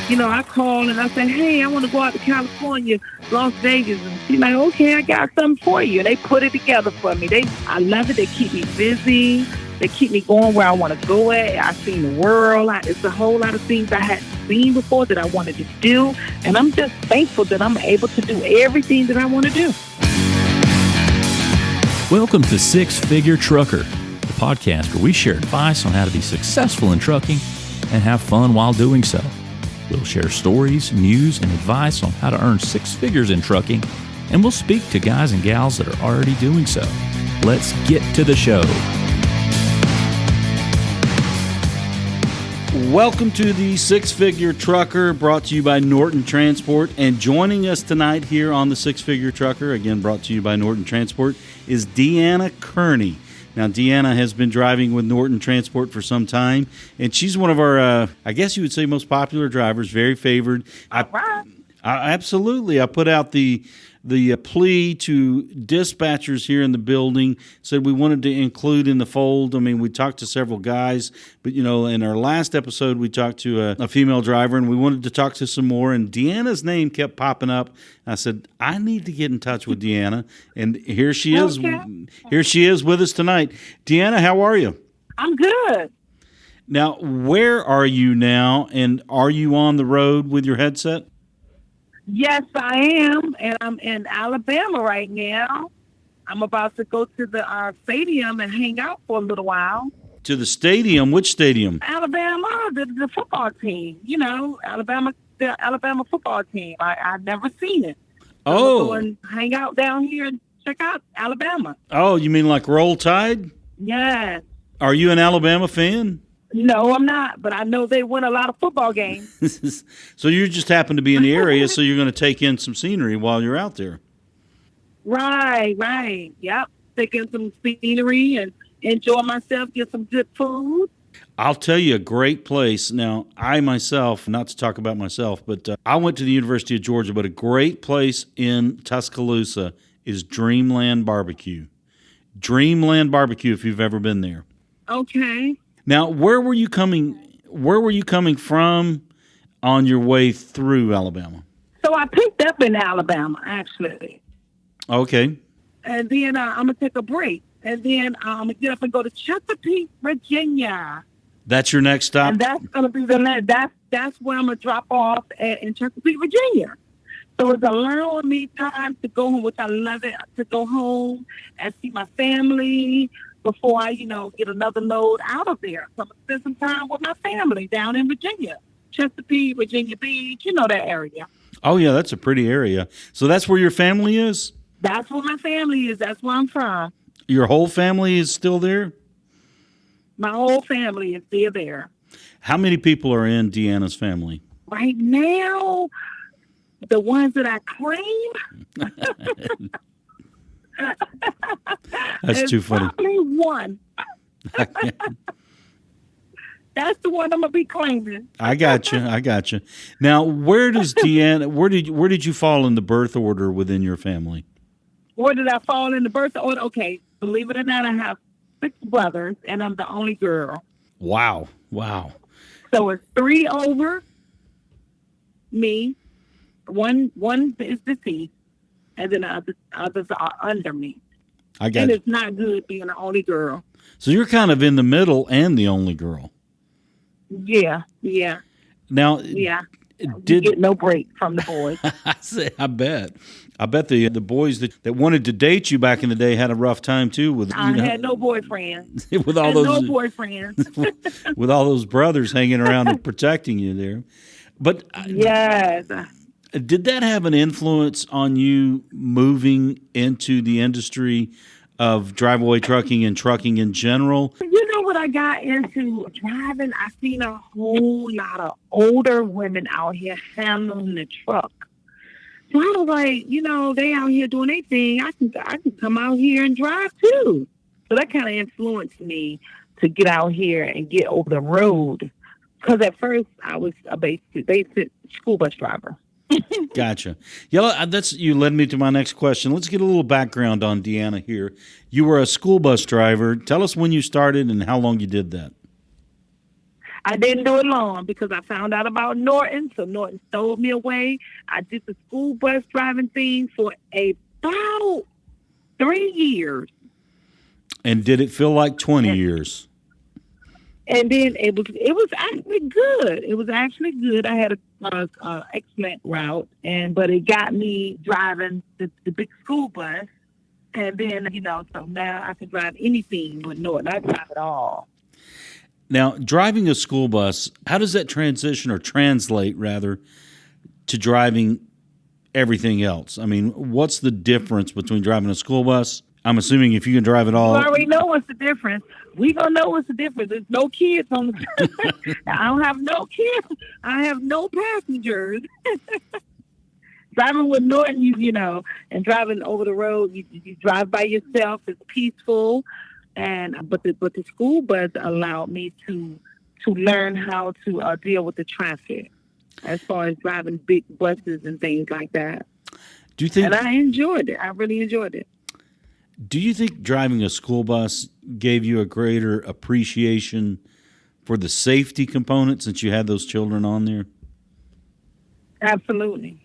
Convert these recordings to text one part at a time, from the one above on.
I call and I say, hey, I want to go out to California, Las Vegas. And she's like, okay, I got something for you. And they put it together for me. I love it. They keep me busy. They keep me going where I want to go at. I've seen the world. It's a whole lot of things I hadn't seen before that I wanted to do. And I'm just thankful that I'm able to do everything that I want to do. Welcome to Six Figure Trucker, the podcast where we share advice on how to be successful in trucking and have fun while doing so. We'll share stories, news, and advice on how to earn six figures in trucking, and we'll speak to guys and gals that are already doing so. Let's get to the show. Welcome to the Six Figure Trucker, brought to you by Norton Transport. And joining us tonight here on the Six Figure Trucker, again brought to you by Norton Transport, is Deanna Kearney. Now, Deanna has been driving with Norton Transport for some time, and she's one of our, I guess you would say, most popular drivers, very favored. Absolutely. I put out the plea to dispatchers here in the building, said we wanted to include in the fold. I mean, we talked to several guys, but, in our last episode, we talked to a female driver, and we wanted to talk to some more, and Deanna's name kept popping up. I said, I need to get in touch with Deanna, and here she is. Okay. Here she is with us tonight. Deanna, how are you? I'm good. Now, where are you now, and are you on the road with your headset? Yes, I am, and I'm in Alabama right now. I'm about to go to the stadium and hang out for a little while. To the stadium? Which stadium? Alabama, the football team. The Alabama football team. I've never seen it. So I'm gonna go and hang out down here and check out Alabama. Oh, you mean like Roll Tide? Yes. Are you an Alabama fan? No, I'm not, but I know they win a lot of football games. So you just happen to be in the area, so you're going to take in some scenery while you're out there. Right. Yep. Take in some scenery and enjoy myself, get some good food. I'll tell you a great place. Now, I myself, not to talk about myself, but I went to the University of Georgia, but a great place in Tuscaloosa is Dreamland Barbecue. Dreamland Barbecue, if you've ever been there. Okay. Now, where were you coming from on your way through Alabama? So I picked up in Alabama, actually. Okay. And then I'm going to take a break. And then I'm going to get up and go to Chesapeake, Virginia. That's your next stop? And that's going to be that's where I'm going to drop off in Chesapeake, Virginia. So it's allowing me time to go home, which I love it, to go home and see my family before I, get another load out of there. So I'm going to spend some time with my family down in Virginia, Chesapeake, Virginia Beach, that area. Oh, yeah, that's a pretty area. So that's where your family is? That's where my family is. That's where I'm from. Your whole family is still there? My whole family is still there. How many people are in Deanna's family? Right now, the ones that I claim. That's too funny. Probably one. That's the one I'm gonna be claiming. I got you. Now, where does Deanna? Where did you fall in the birth order within your family? Where did I fall in the birth order? Okay, believe it or not, I have 6 brothers, and I'm the only girl. Wow. So it's 3 over me. One is deceased, and then the others are under me. I got and you. It's not good being the only girl. So you're kind of in the middle and the only girl. Yeah. Now, you get no break from the boys. I bet the boys that wanted to date you back in the day had a rough time too. I had no boyfriends. with all those brothers hanging around and protecting you there. But yes. Did that have an influence on you moving into the industry of driveway trucking and trucking in general? You know what I got into driving? I seen a whole lot of older women out here handling the truck. So I was like, they out here doing their thing. I can come out here and drive too. So that kind of influenced me to get out here and get over the road. Because at first I was a basic school bus driver. Gotcha. Yeah, you led me to my next question. Let's get a little background on Deanna here. You were a school bus driver. Tell us when you started and how long you did that. I didn't do it long because I found out about Norton, so Norton stowed me away. I did the school bus driving thing for about 3 years. And did it feel like 20 years? And then it was actually good. It was actually good. I had a excellent route, but it got me driving the big school bus. And then, so now I can drive anything with Norton. I drive it all. Now, driving a school bus, how does that translate rather, to driving everything else? I mean, what's the difference between driving a school bus? I'm assuming if you can drive it all. You already know what's the difference. We gonna know what's the difference. There's no kids on the I don't have no kids. I have no passengers. Driving with Norton, and driving over the road, you drive by yourself. It's peaceful, but the school bus allowed me to learn how to deal with the traffic, as far as driving big buses and things like that. Do you think? And I enjoyed it. I really enjoyed it. Do you think driving a school bus gave you a greater appreciation for the safety component since you had those children on there? Absolutely.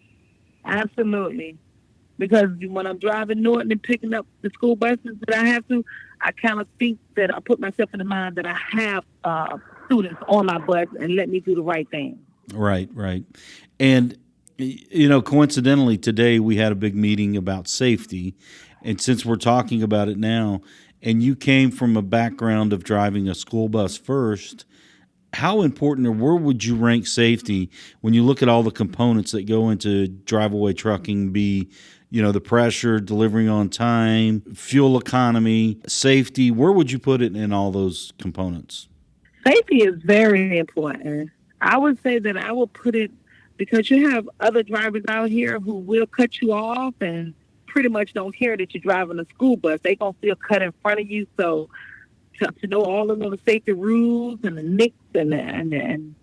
Because when I'm driving Norton and picking up the school buses that I have to, I kind of think that I put myself in the mind that I have students on my bus and let me do the right thing. Right. And, coincidentally, today we had a big meeting about safety. And since we're talking about it now, and you came from a background of driving a school bus first, how important, or where would you rank safety when you look at all the components that go into Driveaway trucking, the pressure, delivering on time, fuel economy, safety? Where would you put it in all those components? Safety is very important. I would say that I will put it, because you have other drivers out here who will cut you off and pretty much don't care that you're driving a school bus. They gonna still cut in front of you. So to know all of the safety rules and the nicks and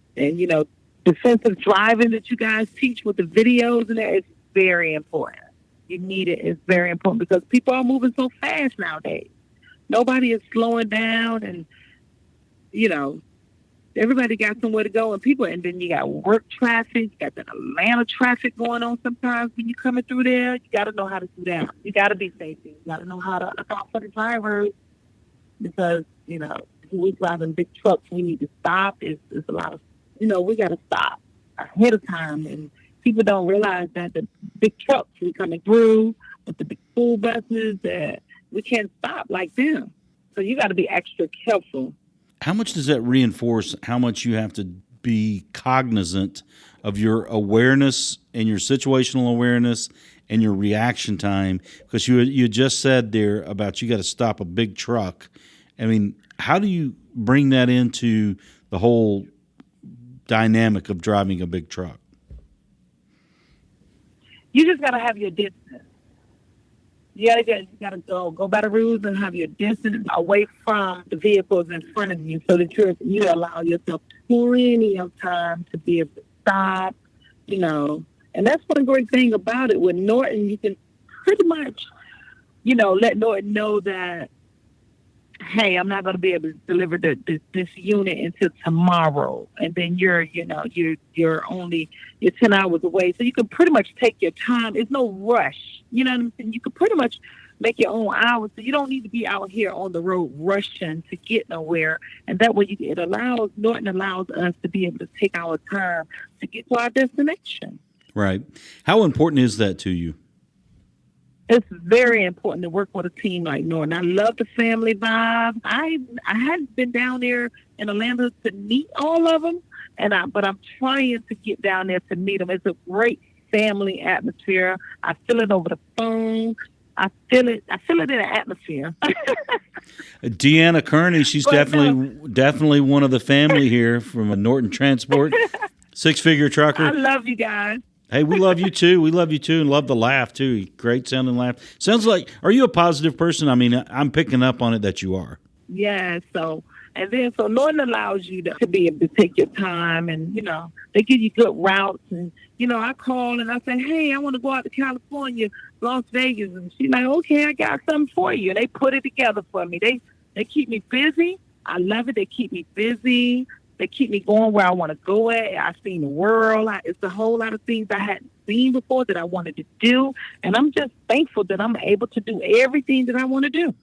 defensive driving that you guys teach with the videos and that, it's very important. You need it. It's very important because people are moving so fast nowadays. Nobody is slowing down, and everybody got somewhere to go, and then you got work traffic, you got the Atlanta traffic going on sometimes when you're coming through there. You got to know how to do that. You got to be safety. You got to know how to account for the drivers because, we're driving big trucks. We need to stop. It's a lot of, we got to stop ahead of time. And people don't realize that the big trucks are coming through with the big school buses, that we can't stop like them. So you got to be extra careful. How much does that reinforce how much you have to be cognizant of your awareness and your situational awareness and your reaction time? Because you just said there about you got to stop a big truck. I mean, how do you bring that into the whole dynamic of driving a big truck? You just got to have your distance. You gotta go by the rules and have your distance away from the vehicles in front of you, so that you allow yourself plenty of time to be able to stop, And that's one great thing about it. With Norton, you can pretty much, let Norton know that, hey, I'm not going to be able to deliver this unit until tomorrow, and then you're 10 hours away, so you can pretty much take your time. It's no rush, you know what I'm saying? You can pretty much make your own hours, so you don't need to be out here on the road rushing to get nowhere. And that way, Norton allows us to be able to take our time to get to our destination. Right. How important is that to you? It's very important to work with a team like Norton. I love the family vibe. I hadn't been down there in Atlanta to meet all of them, but I'm trying to get down there to meet them. It's a great family atmosphere. I feel it over the phone. I feel it in the atmosphere. Deanna Kearney, she's definitely one of the family here from a Norton Transport, 6-figure trucker. I love you guys. Hey, we love you too. We love you too, and love the laugh too. Great sounding laugh. Sounds like, are you a positive person? I mean, I'm picking up on it that you are. Yeah. So Norton allows you to be able to take your time, and they give you good routes. And I call and I say, hey, I want to go out to California, Las Vegas, and she's like, okay, I got something for you. And they put it together for me. They keep me busy. I love it. They keep me busy. They keep me going where I want to go at. I've seen the world. It's a whole lot of things I hadn't seen before that I wanted to do. And I'm just thankful that I'm able to do everything that I want to do.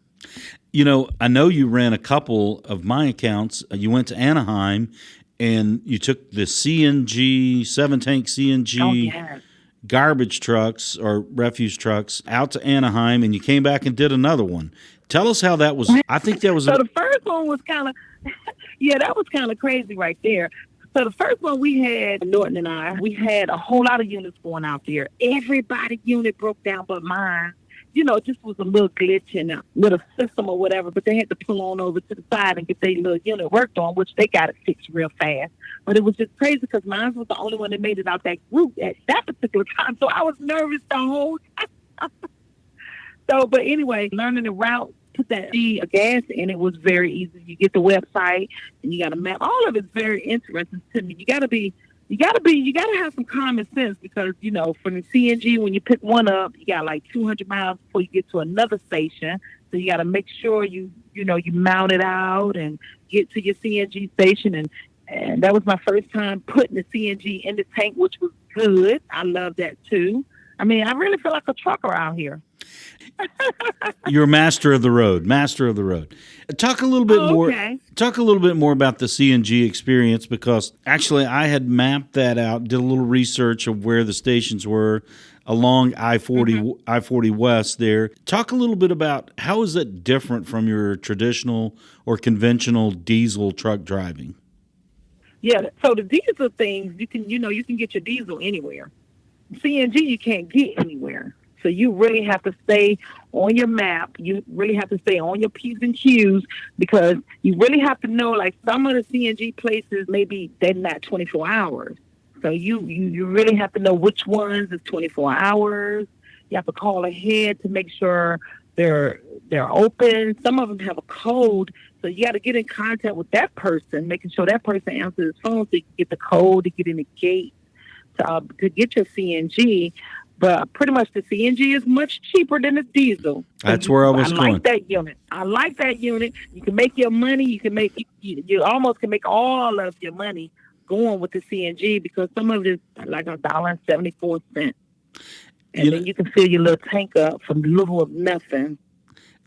I know you ran a couple of my accounts. You went to Anaheim and you took the CNG, 7-tank CNG garbage trucks or refuse trucks out to Anaheim, and you came back and did another one. Tell us how that was. I think that was... So the first one was kind of, that was kind of crazy right there. So the first one we had, Norton and I, we had a whole lot of units going out there. Everybody's unit broke down but mine. It just was a little glitch in a little system or whatever, but they had to pull on over to the side and get their little unit worked on, which they got it fixed real fast. But it was just crazy because mine was the only one that made it out that group at that particular time. So I was nervous the whole time. But anyway, learning the route, put that gas in, it was very easy. You get the website and you got a map. All of it's very interesting to me. You got to have some common sense because, for the CNG, when you pick one up, you got like 200 miles before you get to another station. So you got to make sure you mount it out and get to your CNG station. And that was my first time putting the CNG in the tank, which was good. I love that too. I mean, I really feel like a trucker out here. You're master of the road. Talk a little bit more. Okay. Talk a little bit more about the CNG experience, because actually I had mapped that out, did a little research of where the stations were along I-40 West there. Talk a little bit about how is it different from your traditional or conventional diesel truck driving? Yeah. So the diesel things, you can get your diesel anywhere. CNG you can't get anywhere. So you really have to stay on your map. You really have to stay on your P's and Q's because you really have to know, like some of the CNG places, maybe they're not 24 hours. So you really have to know which ones is 24 hours. You have to call ahead to make sure they're open. Some of them have a code. So you got to get in contact with that person, making sure that person answers his phone so you can get the code to get in the gate to get your CNG. But pretty much the CNG is much cheaper than the diesel. That's where I was going. I like that unit. You can make your money. You almost can make all of your money going with the CNG because some of it is like $1.74. And then you can fill your little tank up for little of nothing.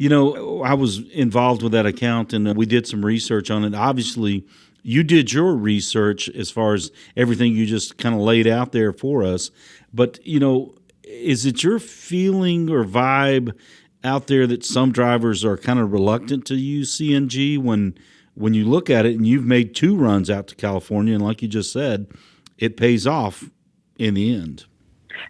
I was involved with that account and we did some research on it. Obviously, you did your research as far as everything you just kind of laid out there for us. But, is it your feeling or vibe out there that some drivers are kind of reluctant to use CNG when you look at it and you've made 2 runs out to California and like you just said, it pays off in the end?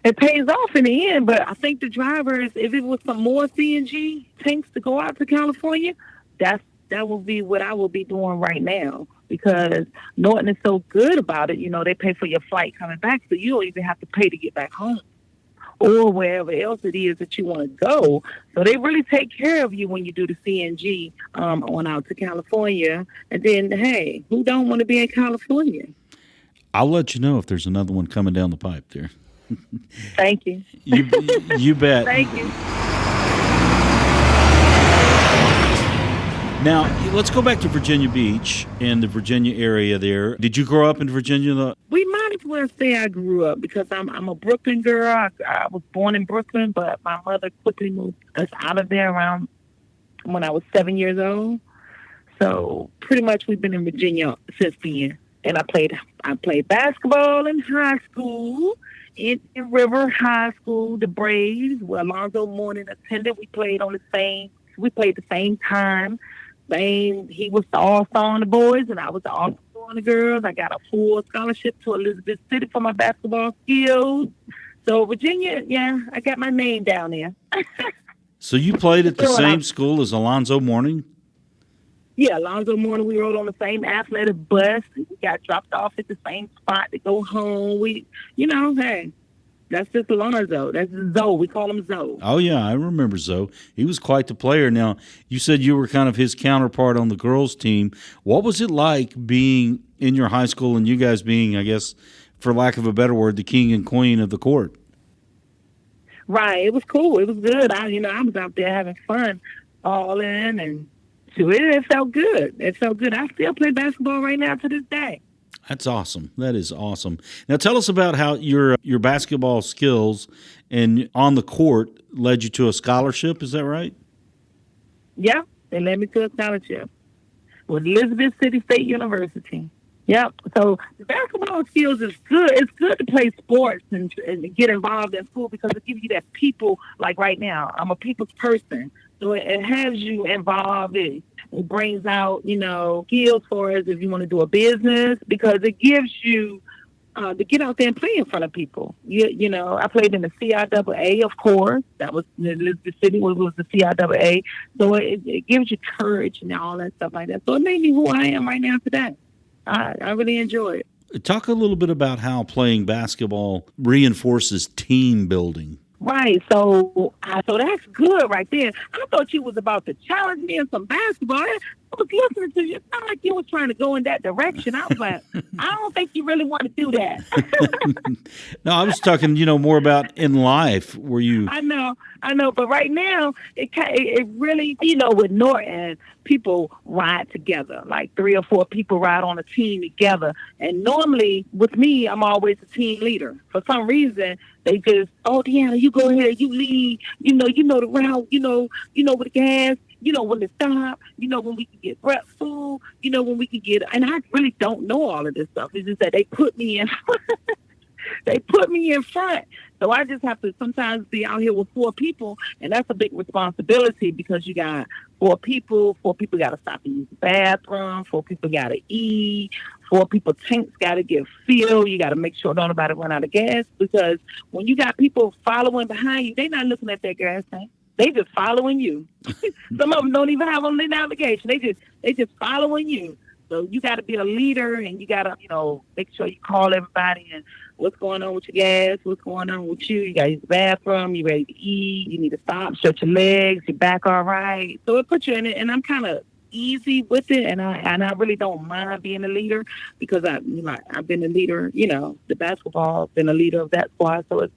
It pays off in the end, but I think the drivers, if it was some more CNG tanks to go out to California, that will be what I will be doing right now because Norton is so good about it. They pay for your flight coming back, so you don't even have to pay to get back home or wherever else it is that you want to go. So they really take care of you when you do the CNG on out to California. And then, hey, who don't want to be in California? I'll let you know if there's another one coming down the pipe there. Thank you. You bet. Thank you. Now, let's go back to Virginia Beach and the Virginia area there. Did you grow up in Virginia? We might as well say I grew up because I'm a Brooklyn girl. I was born in Brooklyn, but my mother quickly moved us out of there around when I was 7 years old. So pretty much we've been in Virginia since then. And I played basketball in high school, in River High School, the Braves, where Alonzo Mourning attended. We played the same time. He was the all-star on the boys, and I was the all-star on the girls. I got a full scholarship to Elizabeth City for my basketball skills. So Virginia, I got my name down there. So you played at the same school as Alonzo Mourning? Yeah, Alonzo Mourning. We rode on the same athletic bus. We got dropped off at the same spot to go home. Hey, that's just Alonzo. That's Zoe. We call him Zoe. Oh, yeah, I remember Zoe. He was quite the player. Now, you said you were kind of his counterpart on the girls' team. What was it like being in your high school and you guys being, I guess, for lack of a better word, the king and queen of the court? Right. It was cool. It was good. I was out there having fun, all in and So it felt good. It felt good. I still play basketball right now to this day. That's awesome. That is awesome. Now tell us about how your basketball skills and on the court led you to a scholarship. Is that right? Yeah, they led me to a scholarship with Elizabeth City State University. Yep. So the basketball skills is good. It's good to play sports and get involved in school because it gives you that people. Like right now, I'm a people's person, so it has you involved. It brings out, skills for us if you want to do a business because it gives you to get out there and play in front of people. I played in the CIAA, of course. That was the city was the CIAA. So it gives you courage and all that stuff like that. So it made me who I am right now today. I really enjoy it. Talk a little bit about how playing basketball reinforces team building. Right, so that's good right there. I thought you was about to challenge me in some basketball. I was listening to you. It's not like you was trying to go in that direction. I was like, I don't think you really want to do that. No, I was talking, more about in life where you. I know, but right now it really, with Norton, people ride together. Like 3 or 4 people ride on a team together, and normally with me, I'm always a team leader. For some reason, they just, oh, Deanna, you go ahead, you lead. You know the route. You know with the gas. You know when to stop. You know when we can get breath full. You know when we can get. And I really don't know all of this stuff. It's just that they put me in. They put me in front. So I just have to sometimes be out here with 4 people, and that's a big responsibility because you got 4 people. 4 people got to stop and use the bathroom. 4 people got to eat. 4 people tanks got to get filled. You got to make sure nobody run out of gas because when you got people following behind you, they're not looking at their gas tank. They just following you. Some of them don't even have on their navigation. They just following you. So you got to be a leader, and you got to, make sure you call everybody and what's going on with your gas, what's going on with you. You got to use the bathroom, you ready to eat, you need to stop, stretch your legs, your back all right. So it puts you in it, and I'm kind of easy with it, and I really don't mind being a leader because I've been a leader, the basketball, been a leader of that squad. So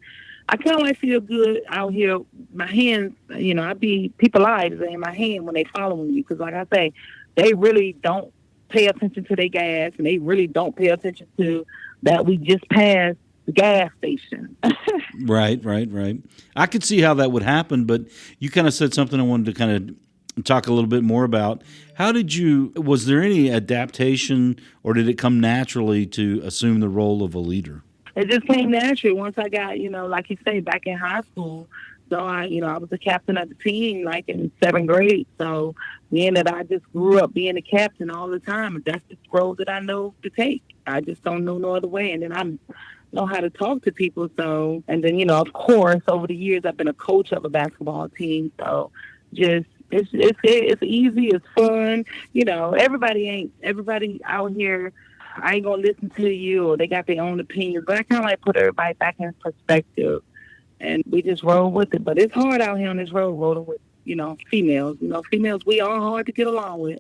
I kind of feel good out here. My hands, I be people eyes in my hand when they following you because, like I say, they really don't pay attention to their gas, and they really don't pay attention to that we just passed the gas station. Right. I could see how that would happen, but you kind of said something I wanted to kind of talk a little bit more about. Was there any adaptation, or did it come naturally to assume the role of a leader? It just came naturally once I got, like you say, back in high school. So I was the captain of the team, like in 7th grade. So I just grew up being a captain all the time. And that's the role that I know to take. I just don't know no other way. And then I know how to talk to people. So, and then, of course, over the years, I've been a coach of a basketball team. So just, it's easy, it's fun. Everybody out here, I ain't going to listen to you, or they got their own opinions. But I kind of like put everybody back in perspective. And we just roll with it. But it's hard out here on this road rolling with, females. Females, we are hard to get along with.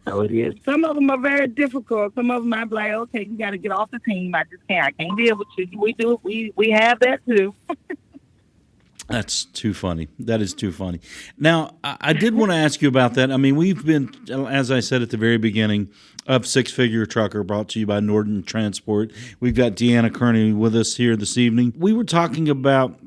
So it is. Some of them are very difficult. Some of them I'd be like, okay, you got to get off the team. I can't deal with you. We have that too. That's too funny. That is too funny. Now, I did want to ask you about that. I mean, we've been, as I said at the very beginning, of Six Figure Trucker, brought to you by Norton Transport. We've got Deanna Kearney with us here this evening. We were talking about,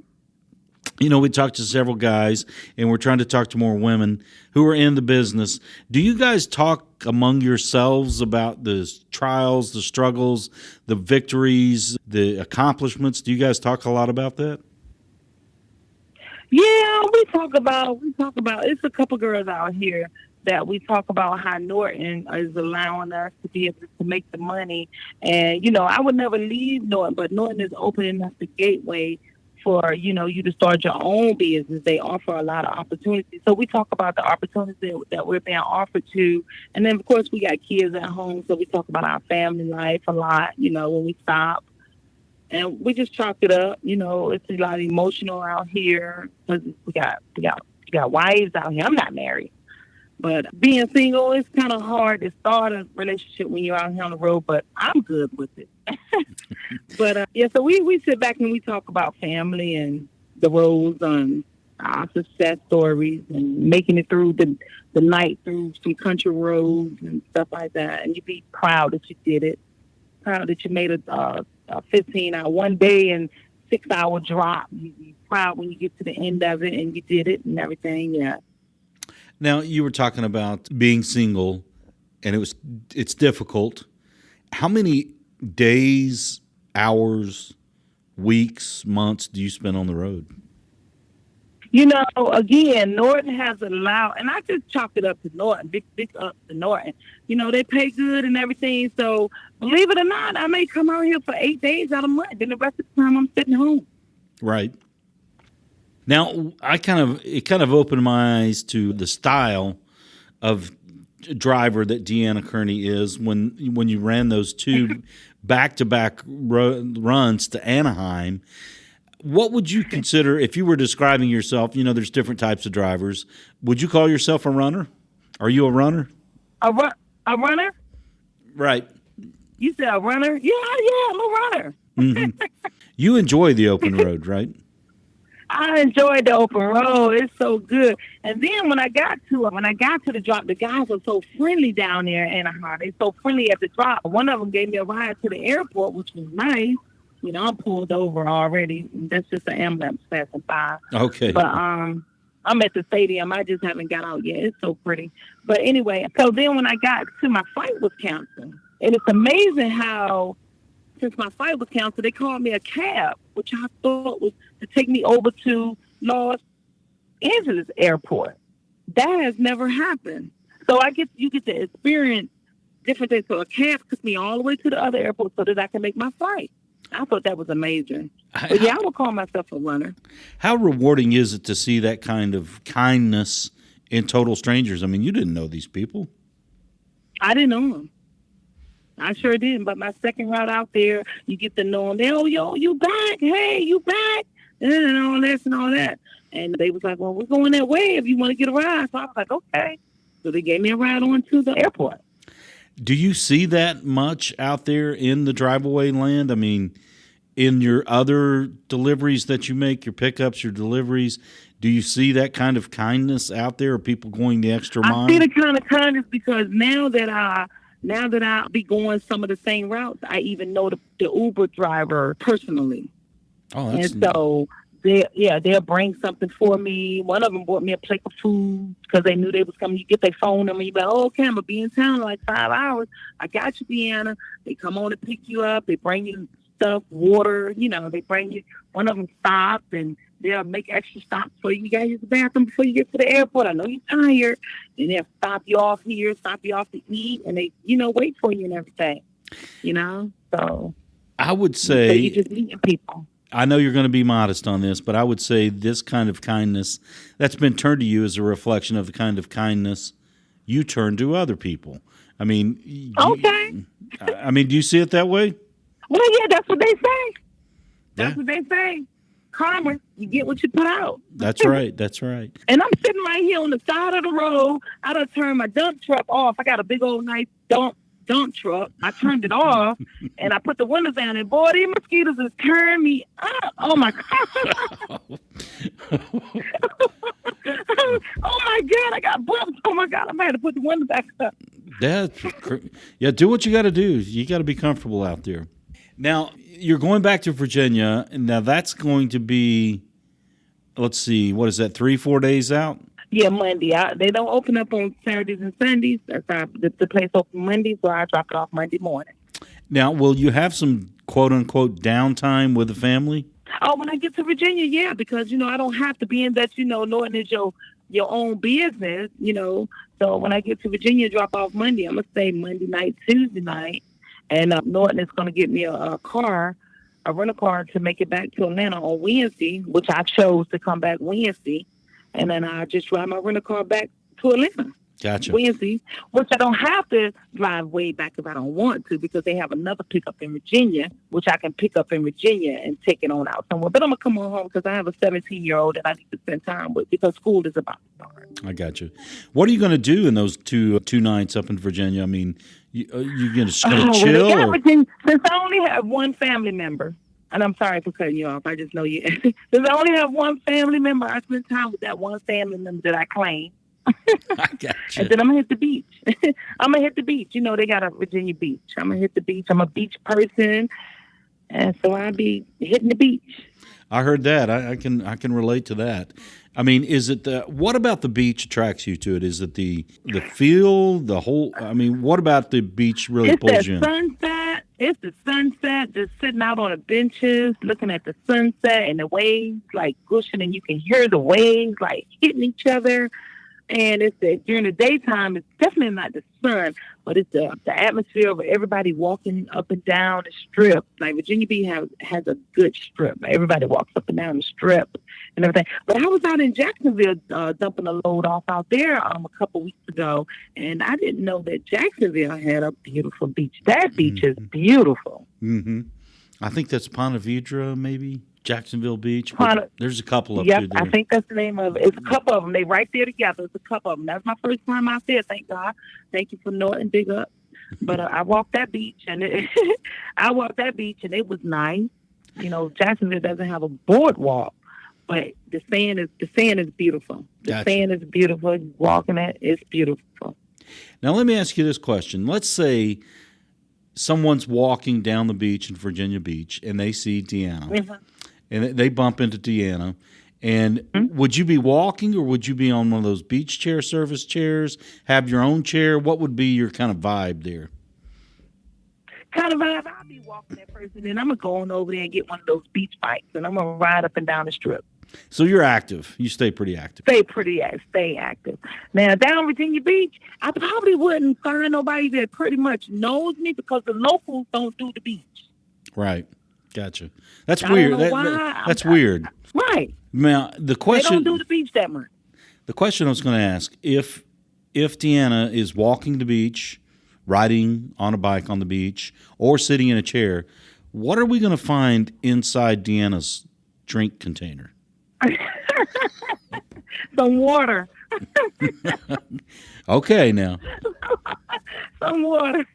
we talked to several guys, and we're trying to talk to more women who are in the business. Do you guys talk among yourselves about the trials, the struggles, the victories, the accomplishments? Do you guys talk a lot about that? Yeah, we talk about, it's a couple girls out here that we talk about how Norton is allowing us to be able to make the money. And, I would never leave Norton, but Norton is opening up the gateway for, you to start your own business. They offer a lot of opportunities. So we talk about the opportunities that we're being offered to. And then, of course, we got kids at home, so we talk about our family life a lot, when we stop. And we just chalk it up. It's a lot emotional out here because we got wives out here. I'm not married. But being single, it's kind of hard to start a relationship when you're out here on the road, but I'm good with it. But, so we sit back and we talk about family and the roles and our success stories and making it through the night through some country roads and stuff like that. And you'd be proud that you did it. Proud that you made a 15-hour, 1 day and 6-hour drop. You be proud when you get to the end of it and you did it and everything. Yeah. Now, you were talking about being single, and it's difficult. How many days, hours, weeks, months do you spend on the road? You know, again, Norton has allowed, and I just chalk it up to Norton, big up to Norton. You know, they pay good and everything. So believe it or not, I may come out here for 8 days out of a month. Then the rest of the time I'm sitting home. Right. Now, it kind of opened my eyes to the style of driver that Deanna Kearney is when you ran those two back-to-back runs to Anaheim. What would you consider, if you were describing yourself, you know, there's different types of drivers. Would you call yourself a runner? Are you a runner? A runner? Right. You said a runner? Yeah, I'm a runner. Mm-hmm. You enjoy the open road, right? I enjoyed the open road. It's so good. And then when I got to the drop, the guys were so friendly down there in Anaheim. They so friendly at the drop. One of them gave me a ride to the airport, which was nice. You know, I'm pulled over already. That's just an ambulance passing by. Okay. But I'm at the stadium. I just haven't got out yet. It's so pretty. But anyway, so then when I got to my flight was canceled. And it's amazing how, since my flight was canceled, they called me a cab, which I thought was to take me over to Los Angeles airport. That has never happened. So you get to experience different things. So a cab took me all the way to the other airport so that I can make my flight. I thought that was amazing. But yeah, I would call myself a runner. How rewarding is it to see that kind of kindness in total strangers? I mean, you didn't know these people. I didn't know them. I sure didn't. But my second route out there, you get to know them. They, oh, yo, you back? Hey, you back? And all this and all that. And they was like, well, we're going that way if you want to get a ride. So I was like, okay. So they gave me a ride on to the airport. Do you see that much out there in the Driveaway land? I mean, in your other deliveries that you make, your pickups, your deliveries, do you see that kind of kindness out there? Are people going the extra mile? I see the kind of kindness because now that I'll be going some of the same routes, I even know the Uber driver personally. Oh, that's and so they'll bring something for me. One of them bought me a plate of food because they knew they was coming. You get their phone number, you be like, oh, okay, I'm gonna be in town in like 5 hours. I got you, Deanna. They come on to pick you up. They bring you stuff, water. You know, they bring you. One of them stop and they'll make extra stops for you. You gotta use the bathroom before you get to the airport. I know you're tired, and they'll stop you off here, stop you off to eat, and they, wait for you and everything. So I would say you just meeting people. I know you're going to be modest on this, but I would say this kind of kindness that's been turned to you is a reflection of the kind of kindness you turn to other people. I mean, okay. Do you see it that way? Well, yeah, that's what they say. That's Yeah. what they say. Karma, you get what you put out. That's right. That's right. And I'm sitting right here on the side of the road. I done turned my dump truck off. I got a big old nice dump truck. I turned it off and I put the windows down, and boy, these mosquitoes is tearing me up. Oh my God. Oh my God, I got bugs. Oh my God, I might have to put the windows back up. Yeah, do what you got to do. You got to be comfortable out there. Now, you're going back to Virginia, and now that's going to be, let's see, what is that, 3-4 days out? Yeah, Monday. They don't open up on Saturdays and Sundays. The place open Monday, so I drop it off Monday morning. Now, will you have some quote-unquote downtime with the family? Oh, when I get to Virginia, yeah, because, I don't have to be in that, Norton is your own business, So when I get to Virginia, drop off Monday, I'm going to stay Monday night, Tuesday night, and Norton is going to get me a rental car to make it back to Atlanta on Wednesday, which I chose to come back Wednesday. And then I just drive my rental car back to Atlanta. Gotcha. Wednesday, which I don't have to drive way back if I don't want to, because they have another pickup in Virginia, which I can pick up in Virginia and take it on out somewhere. But I'm going to come on home because I have a 17-year-old that I need to spend time with because school is about to start. I got you. What are you going to do in those two nights up in Virginia? I mean, you going to chill? Virginia, since I only have one family member, And I'm sorry for cutting you off. I just know you. Because I only have one family member. I spend time with that one family member that I claim. I got you. And then I'm going to hit the beach. I'm going to hit the beach. You know, they got a Virginia beach. I'm going to hit the beach. I'm a beach person. And so I'll be hitting the beach. I heard that. I can relate to that. I mean, is it what about the beach attracts you to it? Is it the feel, the whole? I mean, what about the beach really pulls you in? Sunset. It's the sunset. Just sitting out on the benches, looking at the sunset and the waves like gushing, and you can hear the waves like hitting each other. And during the daytime, it's definitely not the sun, but it's the atmosphere of everybody walking up and down the strip. Like Virginia Beach has a good strip. Like everybody walks up and down the strip and everything. But I was out in Jacksonville dumping a load off out there a couple weeks ago, and I didn't know that Jacksonville had a beautiful beach. That beach is beautiful. Mm-hmm. I think that's Ponte Vedra, maybe. Jacksonville Beach. There's a couple up there. There. I think that's the name of it. It's a couple of them. They right there together. It's a couple of them. That's my first time out there. Thank God. Thank you for Norton. Big up. But I walked that beach, and it was nice. You know, Jacksonville doesn't have a boardwalk, but the sand is beautiful. The sand is beautiful. Walking it, it's beautiful. Now let me ask you this question. Let's say someone's walking down the beach in Virginia Beach, and they see Deanna. Mm-hmm. And they bump into Deanna. And would you be walking, or would you be on one of those beach chair service chairs, have your own chair? What would be your kind of vibe there? Kind of vibe, I'll be walking that person, and I'm going to go on over there and get one of those beach bikes, and I'm going to ride up and down the strip. So you're active. You stay pretty active. Stay active. Now, down Virginia Beach, I probably wouldn't find nobody that pretty much knows me because the locals don't do the beach. Right. Gotcha. That's weird. That's weird. Right. Now, the question, they don't do the beach that much. The question I was going to ask, if Deanna is walking the beach, riding on a bike on the beach, or sitting in a chair, what are we going to find inside Deanna's drink container? Some water. Okay, now. Some water.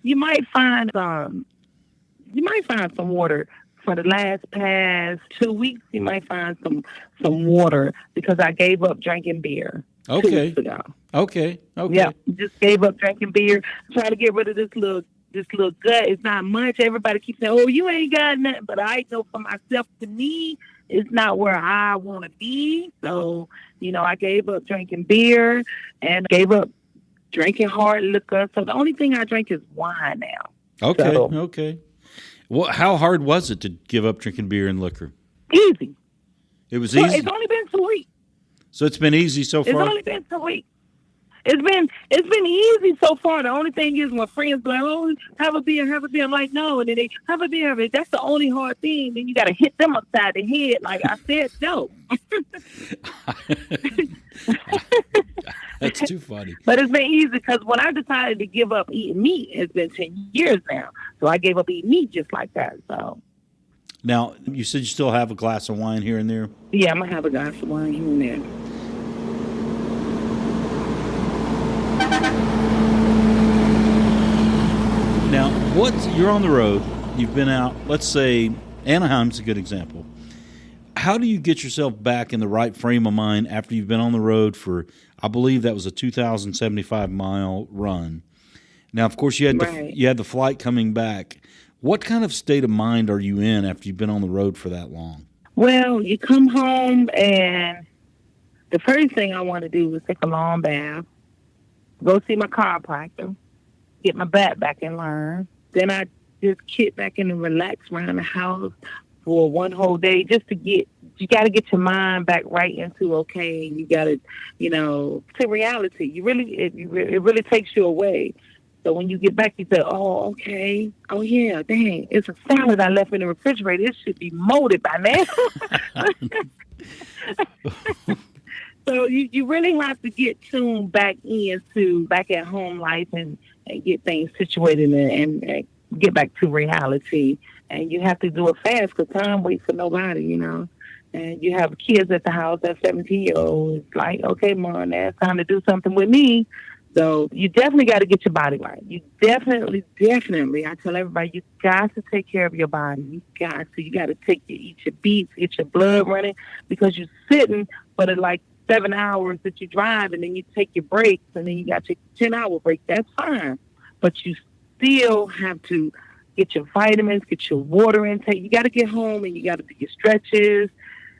You might find some water. For the past 2 weeks, you might find some water because I gave up drinking beer 2 weeks ago. Okay. Yeah, just gave up drinking beer. Trying to get rid of this little gut. It's not much. Everybody keeps saying, "Oh, you ain't got nothing," but I know for myself. To me, it's not where I want to be. So, I gave up drinking beer and gave up drinking hard liquor. So the only thing I drink is wine now. Okay. Well, how hard was it to give up drinking beer and liquor? Easy. It was easy? It's only been 2 weeks. So it's been easy so far? It's only been 2 weeks. It's been easy so far. The only thing is when friends be like, "Oh, have a beer." I'm like, "No." And then they have a beer. That's the only hard thing. Then you got to hit them upside the head. Like I said, no. That's too funny. But it's been easy because when I decided to give up eating meat, it's been 10 years now. So I gave up eating meat just like that. So. Now, you said you still have a glass of wine here and there? Yeah, I'm going to have a glass of wine here and there. Now, you're on the road, you've been out, let's say Anaheim's a good example. How do you get yourself back in the right frame of mind after you've been on the road for, I believe that was a 2,075-mile run? Now, of course, you had the flight coming back. What kind of state of mind are you in after you've been on the road for that long? Well, you come home, and the first thing I want to do is take a long bath, go see my chiropractor, get my back back in line. Then I just kick back in and relax around the house for one whole day just to you got to get your mind back right into, okay, you got to, to reality. It really takes you away. So when you get back, you say, "Oh, okay. Oh, yeah, dang. It's a salad I left in the refrigerator. It should be molded by now." So you really have to get tuned back at home life and get things situated and get back to reality. And you have to do it fast because time waits for nobody, And you have kids at the house, that 17-year-old. It's like, "Okay, Mom, now it's time to do something with me." So you definitely got to get your body right. You definitely, I tell everybody, you got to take care of your body. You got to. You got to eat your beats, get your blood running, because you're sitting for the like 7 hours that you drive, and then you take your breaks, and then you got your 10-hour break. That's fine, but you still have to get your vitamins, get your water intake. You got to get home and you got to do your stretches.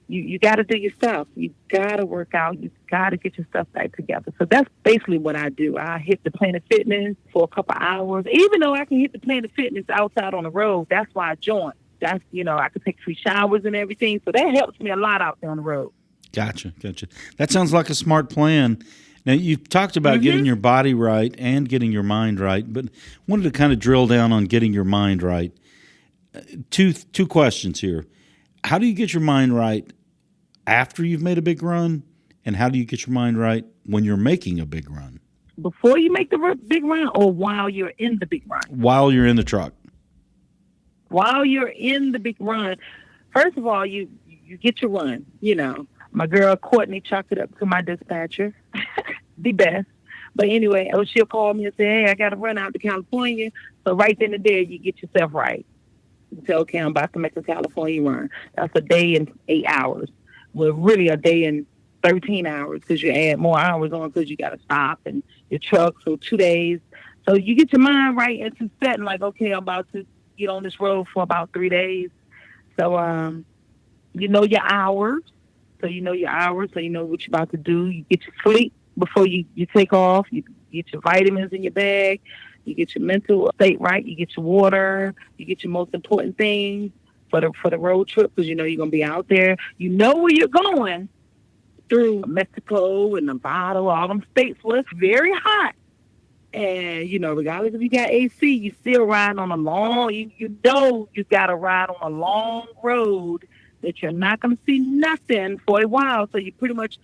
You got to do your stuff. You got to work out. You got to get your stuff back together. So that's basically what I do. I hit the Planet Fitness for a couple hours. Even though I can hit the Planet Fitness outside on the road, that's why I joined. That's, I can take free showers and everything. So that helps me a lot out there on the road. Gotcha. That sounds like a smart plan. Now, you've talked about getting your body right and getting your mind right, but wanted to kind of drill down on getting your mind right. Two questions here. How do you get your mind right after you've made a big run, and how do you get your mind right when you're making a big run? Before you make the big run, or while you're in the big run? While you're in the truck. While you're in the big run, first of all, you get your run. My girl Courtney chalked it up to my dispatcher, the best. But anyway, she'll call me and say, hey, I got to run out to California. So right then and there, you get yourself right. You say, okay, I'm about to make a California run. That's a day and 8 hours. Well, really a day and 13 hours, because you add more hours on because you got to stop and your truck, so 2 days. So you get your mind right into setting, like, okay, I'm about to get on this road for about 3 days. So you know your hours. So you know your hours, so you know what you're about to do. You get your sleep before you take off. You get your vitamins in your bag. You get your mental state right. You get your water. You get your most important things for the road trip, because you know you're going to be out there. You know where you're going, through Mexico and Nevada, all them states where it's very hot. And, regardless if you got AC, you still riding on a long, you know you got to ride on a long road that you're not going to see nothing for a while. So you pretty much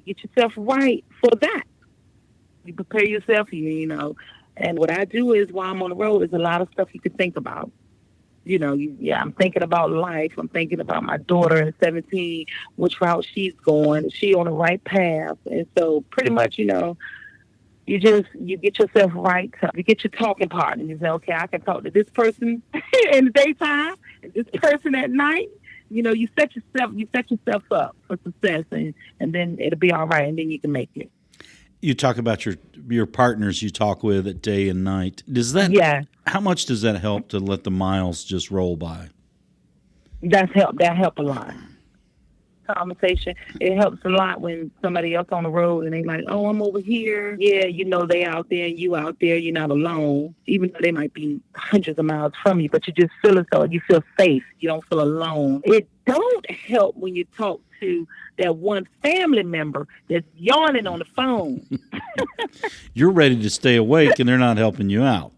get yourself right for that. You prepare yourself, And what I do is, while I'm on the road, there's a lot of stuff you can think about. I'm thinking about life. I'm thinking about my daughter at 17, which route she's going. Is she on the right path? And so pretty much, you get yourself right. You get your talking partner. You say, okay, I can talk to this person in the daytime and this person at night. You set yourself up for success, and then it'll be all right, and then you can make it. You talk about your partners you talk with at day and night. Yeah. How much does that help to let the miles just roll by? That help a lot. Conversation. It helps a lot when somebody else on the road and they like, oh, I'm over here. Yeah, they out there and you out there. You're not alone, even though they might be hundreds of miles from you, but you just feel as though you feel safe. You don't feel alone. It don't help when you talk to that one family member that's yawning on the phone. You're ready to stay awake and they're not helping you out.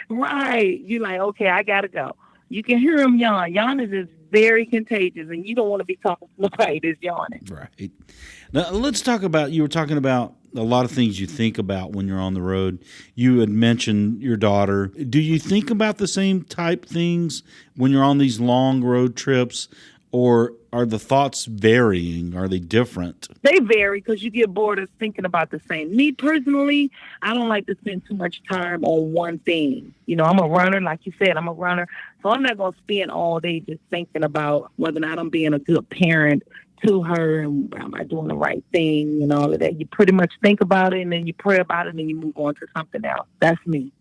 Right. You're like, okay, I got to go. You can hear them yawn. Yawning is very contagious, and you don't want to be talking to nobody that's yawning. Right. Now, let's talk about, you were talking about a lot of things you think about when you're on the road. You had mentioned your daughter. Do you think about the same type things when you're on these long road trips, or are the thoughts varying? Are they different? They vary, because you get bored of thinking about the same. Me personally, I don't like to spend too much time on one thing. I'm a runner, like you said, I'm a runner. So I'm not going to spend all day just thinking about whether or not I'm being a good parent to her and am I doing the right thing and all of that. You pretty much think about it, and then you pray about it, and then you move on to something else. That's me.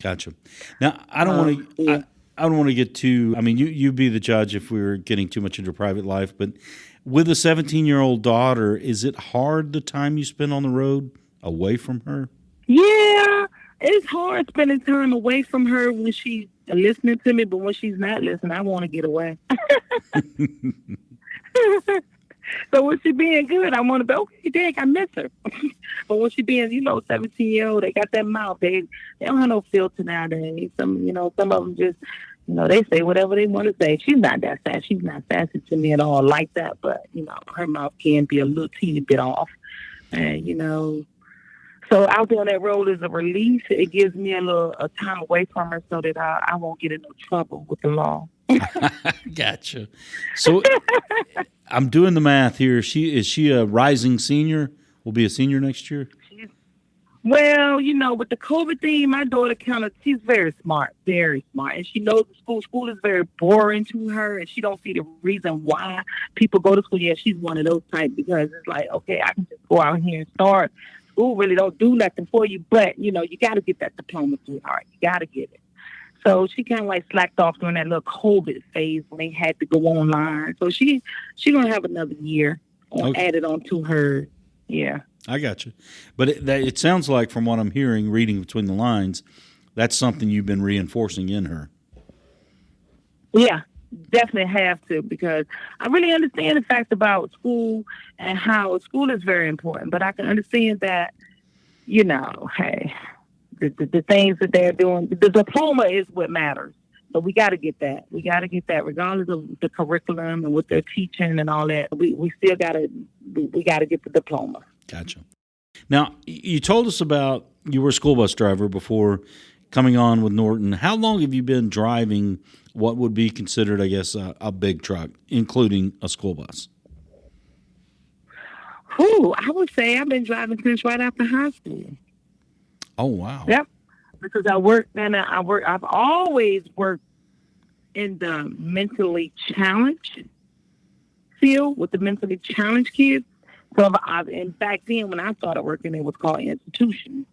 Gotcha. Now, I don't want to... Yeah. I don't want to get too, you be the judge if we were getting too much into private life, but with a 17-year-old daughter, is it hard the time you spend on the road away from her? Yeah, it's hard spending time away from her when she's listening to me, but when she's not listening, I want to get away. So when she being good, I want to be, okay, Dad, I miss her. But when she being, 17-year-old, they got that mouth. They don't have no filter nowadays. Some of them just, they say whatever they want to say. She's not that fast. She's not sassy to me at all like that. But, her mouth can be a little teeny bit off. And, so out there on that road is a release. It gives me a time away from her so that I won't get in no trouble with the law. Gotcha. So I'm doing the math here. Is she a rising senior? Will be a senior next year? Well, with the COVID thing, my daughter she's very smart, and she knows the school. School is very boring to her, and she don't see the reason why people go to school. Yeah, she's one of those types because it's like, okay, I can just go out here and start. School really don't do nothing for you, but, you got to get that diploma, sweetheart. You got to get it. So she kind of like slacked off during that little COVID phase when they had to go online. So she going to have another year added on to her. Yeah. I got you. But it sounds like, from what I'm hearing, reading between the lines, that's something you've been reinforcing in her. Yeah, definitely have to, because I really understand the fact about school and how school is very important. But I can understand that, hey, the things that they're doing, the diploma is what matters. So we got to get that. We got to get that, regardless of the curriculum and what they're teaching and all that. We still got to get the diploma. Gotcha. Now, you told us about you were a school bus driver before coming on with Norton. How long have you been driving what would be considered, I guess, a big truck, including a school bus? I would say I've been driving since right after high school. Oh, wow. Yep. Because I've always worked in the mentally challenged field with the mentally challenged kids. So and back then when I started working, it was called institutions.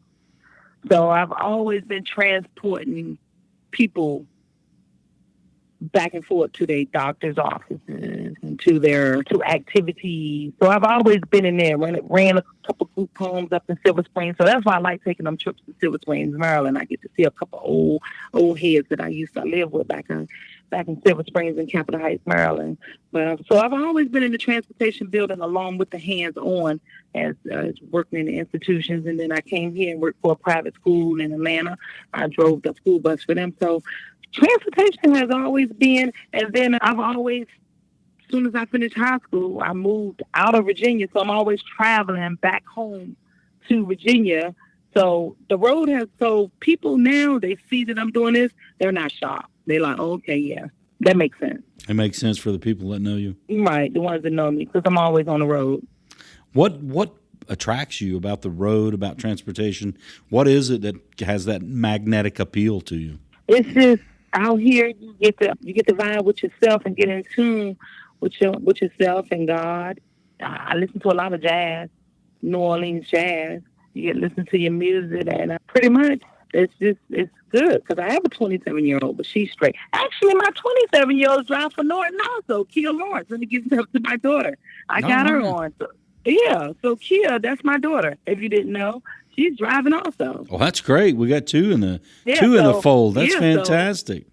So I've always been transporting people back and forth to their doctor's offices and to activities. So I've always been in there. Ran a couple group homes up in Silver Springs. So that's why I like taking them trips to Silver Springs, Maryland. I get to see a couple old heads that I used to live with back in Silver Springs and Capitol Heights, Maryland. But so I've always been in the transportation building along with the hands-on as working in the institutions. And then I came here and worked for a private school in Atlanta. I drove the school bus for them. So transportation has always been, and then I've always, as soon as I finished high school, I moved out of Virginia. So I'm always traveling back home to Virginia. So the road so people now, they see that I'm doing this, they're not shocked. They're like, oh, okay, yeah, that makes sense. It makes sense for the people that know you. Right, the ones that know me, because I'm always on the road. What attracts you about the road, about transportation? What is it that has that magnetic appeal to you? It's just out here, you get to vibe with yourself and get in tune with yourself and God. I listen to a lot of jazz, New Orleans jazz. You get to listen to your music, and pretty much it's good, because I have a 27-year-old, but she's straight. Actually, my 27-year-old drives for Norton also, Kia Lawrence, and it gives up to my daughter. I got her on. So, yeah, so Kia, that's my daughter. If you didn't know, she's driving also. Oh, that's great. We got two in the fold. That's fantastic.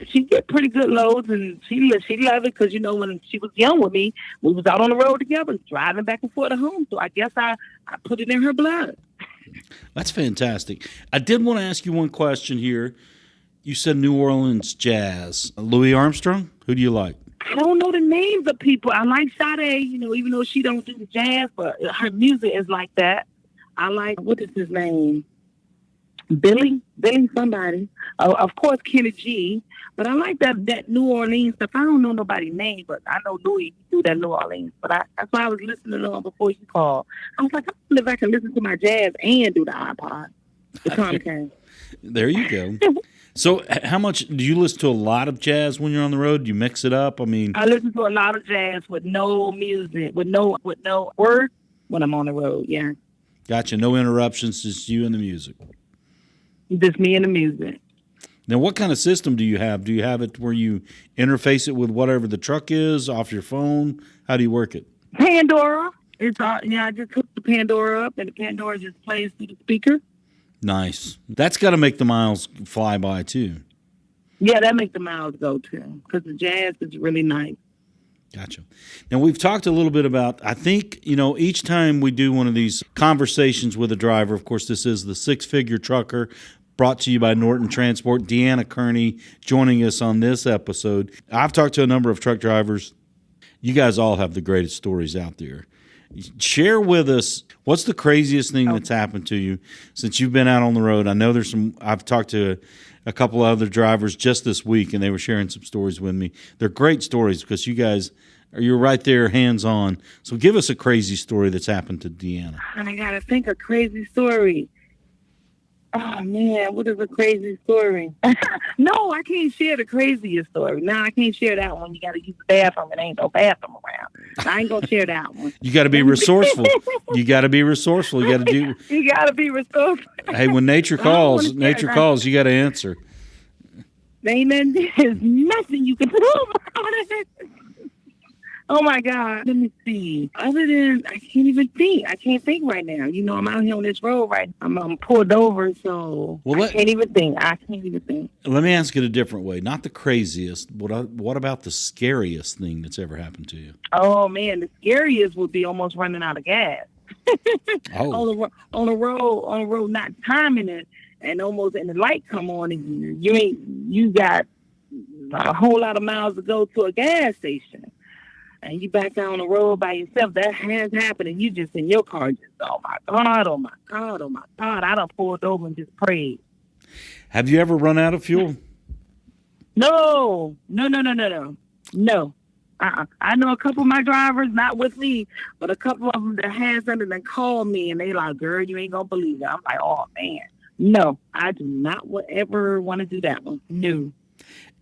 She get pretty good loads, and she loves it, because when she was young with me, we was out on the road together, driving back and forth to home. So I guess I put it in her blood. That's fantastic. I did want to ask you one question here. You said New Orleans jazz. Louis Armstrong? Who do you like? I don't know the names of people. I like Sade, even though she don't do the jazz, but her music is like that. I like, what is his name? Billy somebody. Of course, Kenny G. But I like that New Orleans stuff. I don't know nobody's name, but I know Louis do that New Orleans. But that's why I was listening to him before you called. I was like, I wonder if I can listen to my jazz and do the iPod. The Comcast. There you go. So how much do you listen to? A lot of jazz when you're on the road? Do you mix it up? I listen to a lot of jazz with no music, with no words when I'm on the road. Yeah. Gotcha. No interruptions, just you and the music. Just me and the music. Now, what kind of system do you have? Do you have it where you interface it with whatever the truck is off your phone? How do you work it? Pandora. I just hook the Pandora up, and the Pandora just plays through the speaker. Nice. That's got to make the miles fly by, too. Yeah, that makes the miles go, too, because the jazz is really nice. Gotcha. Now, we've talked a little bit about, I think, each time we do one of these conversations with a driver, of course, this is the Six-Figure Trucker, brought to you by Norton Transport. Deanna Kearney joining us on this episode. I've talked to a number of truck drivers. You guys all have the greatest stories out there. Share with us, what's the craziest thing that's happened to you since you've been out on the road? I know I've talked to a couple of other drivers just this week, and they were sharing some stories with me. They're great stories because you guys or you're right there hands on. So give us a crazy story that's happened to Deanna. And I gotta think a crazy story. Oh man, what is a crazy story? No, I can't share the craziest story. No, I can't share that one. You gotta use the bathroom. It ain't no bathroom around. I ain't gonna share that one. You got to be resourceful. You got to be resourceful. You got to do. You gotta be resourceful. Hey, when nature calls, you got to answer. There's nothing you can do. Oh my God. Let me see. Other than, I can't even think. I can't think right now. You know, I'm out here on this road right now. I'm pulled over, so I can't even think. Let me ask it a different way. Not the craziest. What about the scariest thing that's ever happened to you? Oh man, the scariest would be almost running out of gas. Oh. on the road, not timing it, and almost and the light come on, and you got a whole lot of miles to go to a gas station. And you back down the road by yourself. That has happened, and you just in your car, just oh my God, oh my God, oh my God. I done pulled over and just prayed. Have you ever run out of fuel? No. I know a couple of my drivers, not with me, but a couple of them that has something that called me, and they like, girl, you ain't gonna believe it. I'm like, oh man, no, I do not ever want to do that one. No.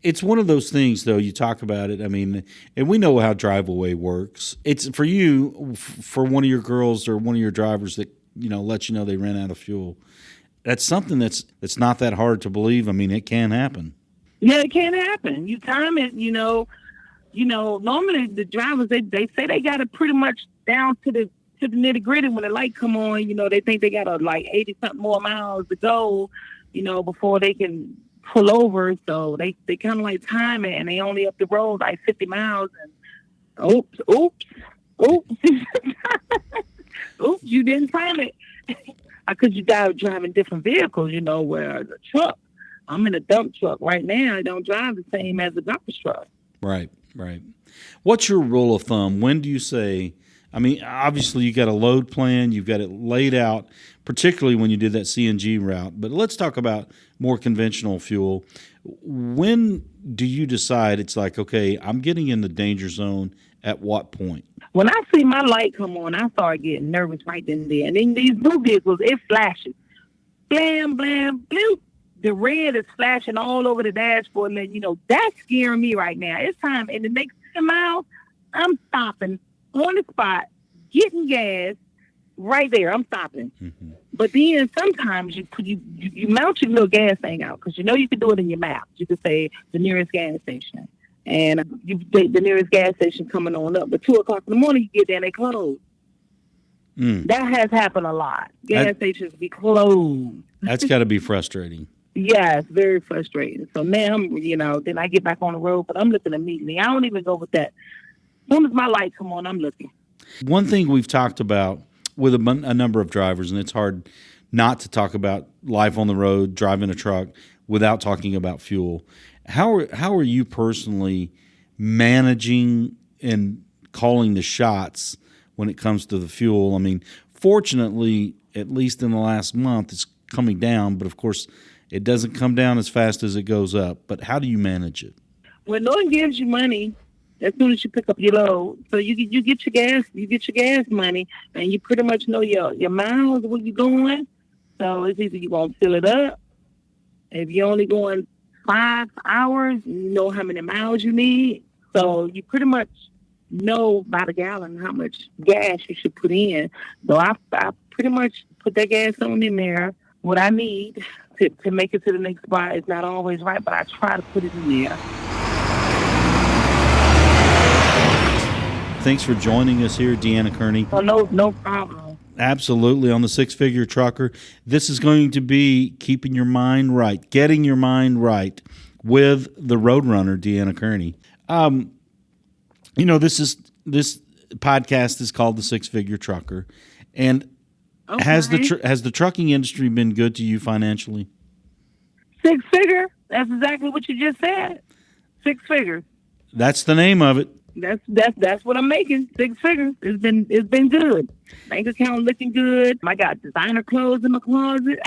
It's one of those things, though. You talk about it. I mean, and we know how Driveaway works. It's for you, for one of your girls or one of your drivers that let you know they ran out of fuel. That's something that's not that hard to believe. I mean, it can happen. Yeah, it can happen. You time it. Normally the drivers they say they got it pretty much down to the nitty gritty. When the light come on, they think they got like 80 something more miles to go, before they can pull over. So they kind of like time it, and they only up the road like 50 miles. And oops, oops, you didn't time it. Because you guys driving different vehicles, where the truck, I'm in a dump truck right now. I don't drive the same as a dump truck. Right. What's your rule of thumb? When do you say, I mean, obviously you got a load plan, you've got it laid out, particularly when you did that CNG route. But let's talk about more conventional fuel. When do you decide it's like, okay, I'm getting in the danger zone at what point? When I see my light come on, I start getting nervous right then and there. And in these new vehicles, it flashes. Blam, blam, bloop. The red is flashing all over the dashboard. And, that's scaring me right now. It's time. In the next 10 miles, I'm stopping on the spot, getting gas right there. I'm stopping. Mm-hmm. But then sometimes you mount your little gas thing out because you can do it in your map. You can say the nearest gas station. And the nearest gas station coming on up. But 2 o'clock in the morning, you get there and they close. That has happened a lot. Gas stations be closed. That's got to be frustrating. Yeah, it's very frustrating. So now then I get back on the road, but I'm looking immediately. I don't even go with that. As soon as my light come on, I'm looking. One thing we've talked about with a number of drivers, and it's hard not to talk about life on the road, driving a truck, without talking about fuel. How are you personally managing and calling the shots when it comes to the fuel? I mean, fortunately, at least in the last month, it's coming down, but of course, it doesn't come down as fast as it goes up. But how do you manage it? When Norton gives you money as soon as you pick up your load, so you get your gas money, and you pretty much know your miles, where you're going. So it's either you gonna fill it up. If you're only going 5 hours, you know how many miles you need. So you pretty much know by the gallon how much gas you should put in. So I pretty much put that gas on in there, what I need to make it to the next spot. It's not always right, but I try to put it in there. Thanks for joining us here, Deanna Kearney. Oh, no problem. Absolutely, on the Six Figure Trucker. This is going to be keeping your mind right, getting your mind right with the Roadrunner, Deanna Kearney. This podcast is called the Six Figure Trucker, and okay. Has the trucking industry been good to you financially? 6 figure. That's exactly what you just said. 6 figures. That's the name of it. That's what I'm making. 6 figures. It's been good. Bank account looking good. I got designer clothes in my closet.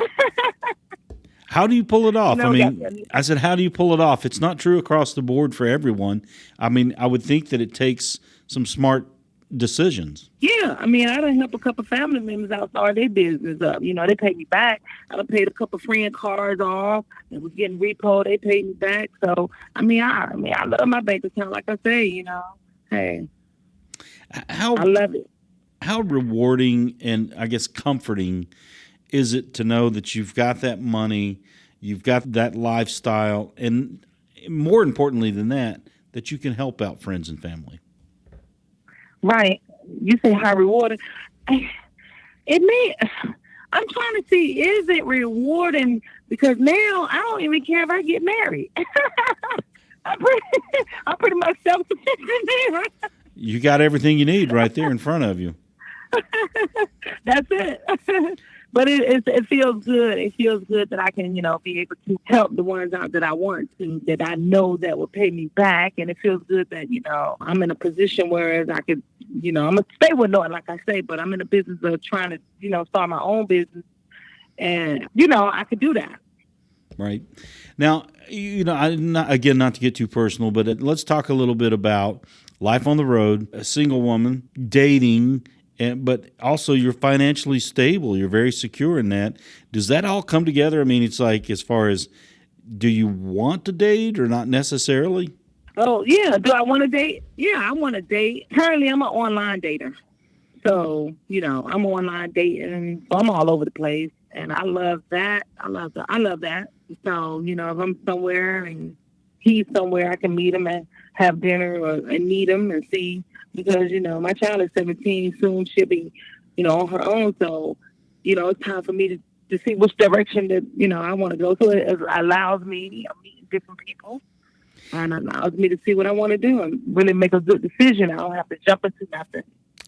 How do you pull it off? I said, how do you pull it off? It's not true across the board for everyone. I mean, I would think that it takes some smart decisions. Yeah, I mean, I done help a couple family members out start their business up. They pay me back. I done paid a couple friend cars off. It was getting repo. They paid me back. So, I love my bank account. Like I say, hey, I love it. How rewarding and I guess comforting is it to know that you've got that money, you've got that lifestyle, and more importantly than that you can help out friends and family? Right. You say how rewarding. I'm trying to see, is it rewarding? Because now I don't even care if I get married. I'm pretty much self-sufficient there. You got everything you need right there in front of you. That's it. But it feels good. It feels good that I can, be able to help the ones out that I want to, that I know that will pay me back. And it feels good that, I'm in a position where I could, I'm going to stay with Norton, like I say, but I'm in the business of trying to, start my own business. And, I could do that. Right. Now, not to get too personal, but let's talk a little bit about life on the road, a single woman, dating, but also you're financially stable. You're very secure in that. Does that all come together? I mean, it's like as far as, do you want to date or not necessarily? Oh, yeah. Do I want to date? Yeah, I want to date. Currently, I'm an online dater. So, I'm online dating. So I'm all over the place. And I love that. I love that. So, if I'm somewhere and he's somewhere, I can meet him and have dinner and meet him and see. Because, my child is 17. Soon she'll be, on her own. So, it's time for me to see which direction that, I want to go. So it allows me, meeting different people. And allows me to see what I want to do and really make a good decision. I don't have to jump into nothing.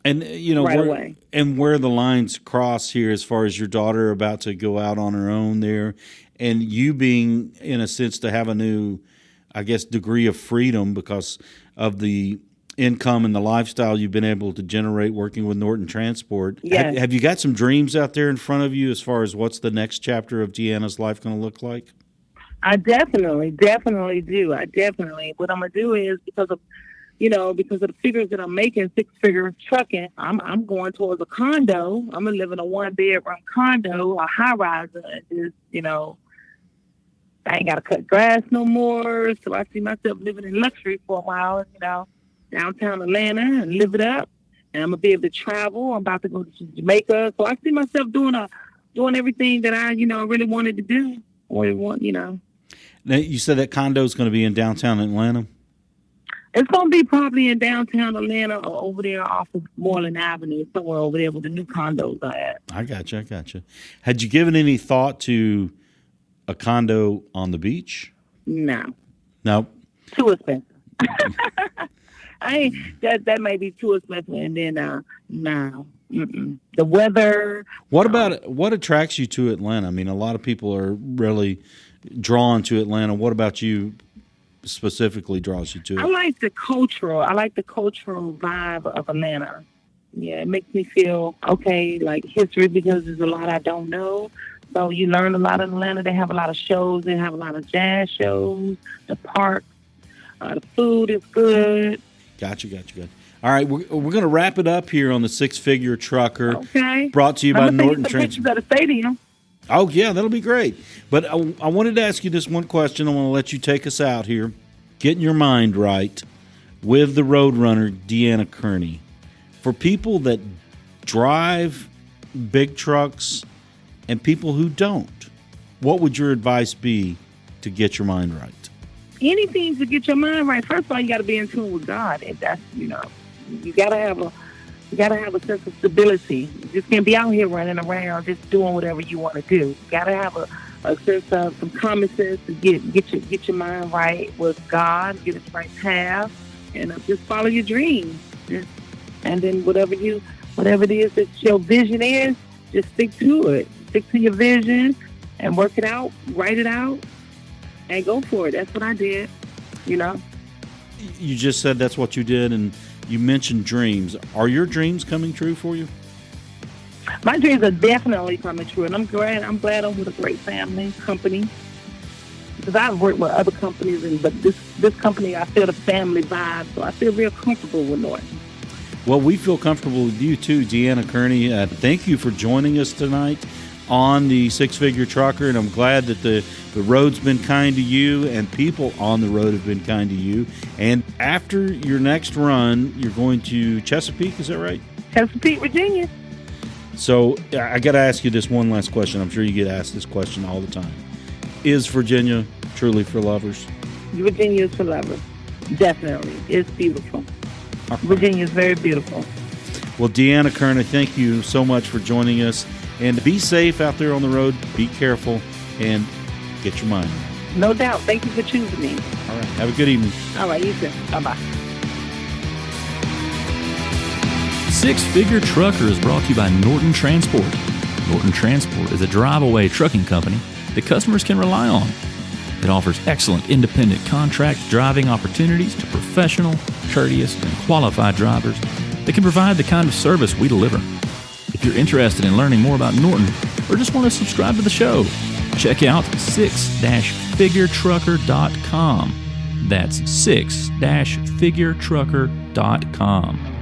And, right away. And where the lines cross here as far as your daughter about to go out on her own there and you being, in a sense, to have a new, I guess, degree of freedom because of the income and the lifestyle you've been able to generate working with Norton Transport. Yes. Have you got some dreams out there in front of you as far as what's the next chapter of Deanna's life going to look like? I definitely do. What I'm going to do is because of the figures that I'm making, 6-figure trucking, I'm going towards a condo. I'm going to live in a 1-bedroom condo, a high-rise. I ain't got to cut grass no more. So I see myself living in luxury for a while, downtown Atlanta and live it up. And I'm going to be able to travel. I'm about to go to Jamaica. So I see myself doing everything that I, really wanted to do. Now, you said that condo is going to be in downtown Atlanta? It's going to be probably in downtown Atlanta or over there off of Moreland Avenue, somewhere over there where the new condos are at. I got you. Had you given any thought to a condo on the beach? No. Nope. Too expensive. That may be too expensive. And then, no. Mm-mm. The weather. What attracts you to Atlanta? I mean, a lot of people are really drawn to Atlanta. What about you specifically draws you to it? I like the cultural vibe of Atlanta. Yeah, it makes me feel okay, like history, because there's a lot I don't know. So you learn a lot in Atlanta. They have a lot of shows. They have a lot of jazz shows, the park. The food is good. Gotcha. All right, we're going to wrap it up here on the 6-Figure Trucker. Okay. Brought to you by Norton Transport. At the stadium. Oh, yeah, that'll be great. But I wanted to ask you this one question. I want to let you take us out here. Getting your mind right with the Roadrunner, Deanna Kearney. For people that drive big trucks and people who don't, what would your advice be to get your mind right? Anything to get your mind right. First of all, you got to be in tune with God. And that's, you got to have a sense of stability. You just can't be out here running around just doing whatever you want to do. You got to have a sense of some common sense to get your mind right with God, get it the right path, and just follow your dreams. And then whatever it is that your vision is, just stick to it. Stick to your vision and work it out, write it out, and go for it. That's what I did, You just said that's what you did, and you mentioned dreams. Are your dreams coming true for you? My dreams are definitely coming true, and I'm glad I'm with a great family, company. Because I've worked with other companies, but this company, I feel the family vibe, so I feel real comfortable with Norton. Well, we feel comfortable with you too, Deanna Kearney. Thank you for joining us tonight on the Six Figure Trucker, and I'm glad that the road's been kind to you and people on the road have been kind to you. And after your next run, you're going to Chesapeake, is that right? Chesapeake, Virginia. So I got to ask you this one last question. I'm sure you get asked this question all the time. Is Virginia truly for lovers? Virginia is for lovers. Definitely. It's beautiful. Virginia is very beautiful. Well, Deanna Kearney, thank you so much for joining us. And be safe out there on the road. Be careful and get your mind right. No doubt. Thank you for choosing me. All right. Have a good evening. All right. You too. Bye-bye. Six Figure Trucker is brought to you by Norton Transport. Norton Transport is a drive-away trucking company that customers can rely on. It offers excellent independent contract driving opportunities to professional, courteous, and qualified drivers that can provide the kind of service we deliver. If you're interested in learning more about Norton or just want to subscribe to the show, check out 6-figuretrucker.com. That's 6-figuretrucker.com.